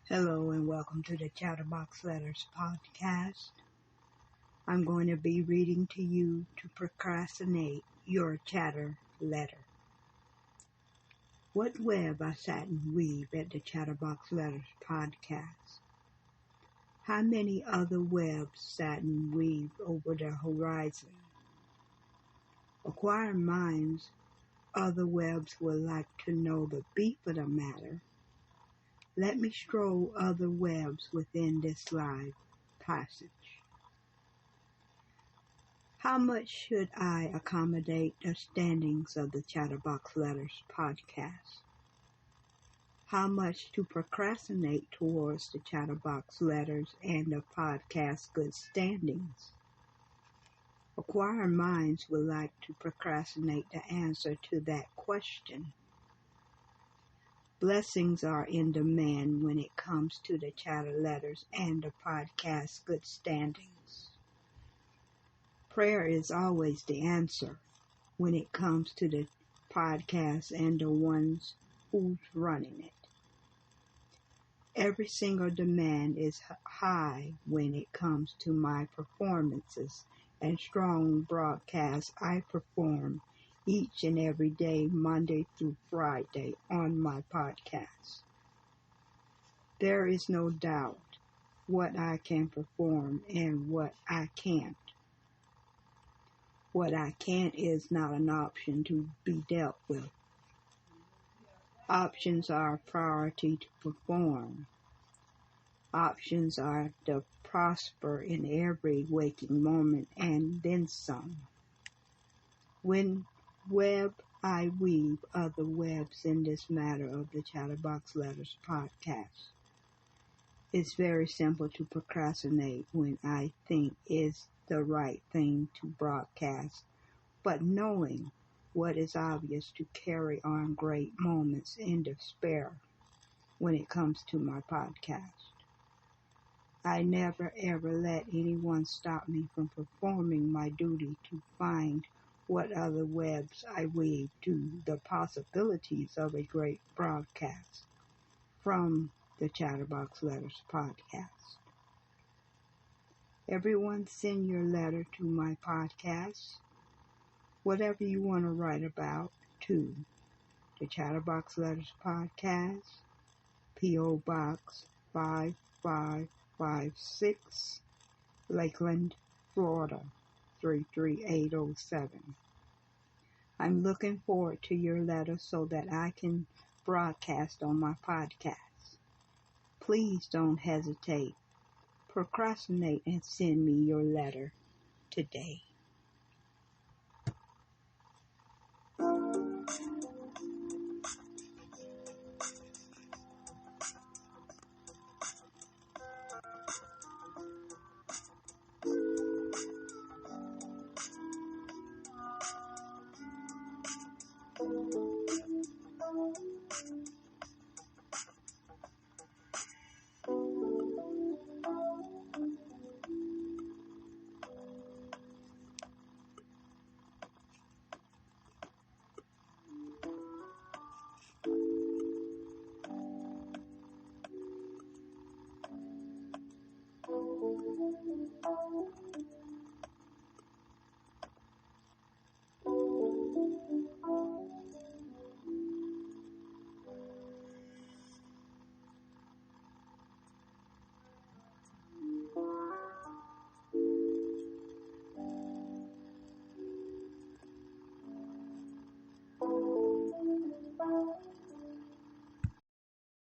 Hello and welcome to the Chatterbox Letters podcast. I'm going to be reading to you to procrastinate your chatter letter. What web I sat and weave at the Chatterbox Letters podcast? How many other webs sat and weave over the horizon? Acquiring minds, other webs would like to know the beat of the matter. Let me stroll other webs within this live passage. How much should I accommodate the standings of the Chatterbox Letters podcast? How much to procrastinate towards the Chatterbox Letters and the podcast good standings? Acquiring minds would like to procrastinate the answer to that question. Blessings are in demand when it comes to the chatter letters and the podcast good standings. Prayer is always the answer when it comes to the podcast and the ones who's running it. Every single demand is high when it comes to my performances and strong broadcasts I perform each and every day, Monday through Friday, on my podcast. There is no doubt what I can perform and what I can't. What I can't is not an option to be dealt with. Options are a priority to perform. Options are to prosper in every waking moment and then some. When web I weave other webs in this matter of the Chatterbox Letters podcast. It's very simple to procrastinate when I think is the right thing to broadcast, but knowing what is obvious to carry on great moments in despair when it comes to my podcast. I never ever let anyone stop me from performing my duty to find what other webs I weave to the possibilities of a great broadcast from the Chatterbox Letters podcast. Everyone send your letter to my podcast, whatever you want to write about, to the Chatterbox Letters podcast, P.O. Box 5556, Lakeland, Florida 33807. I'm looking forward to your letter so that I can broadcast on my podcast. Please don't hesitate. Procrastinate and send me your letter today.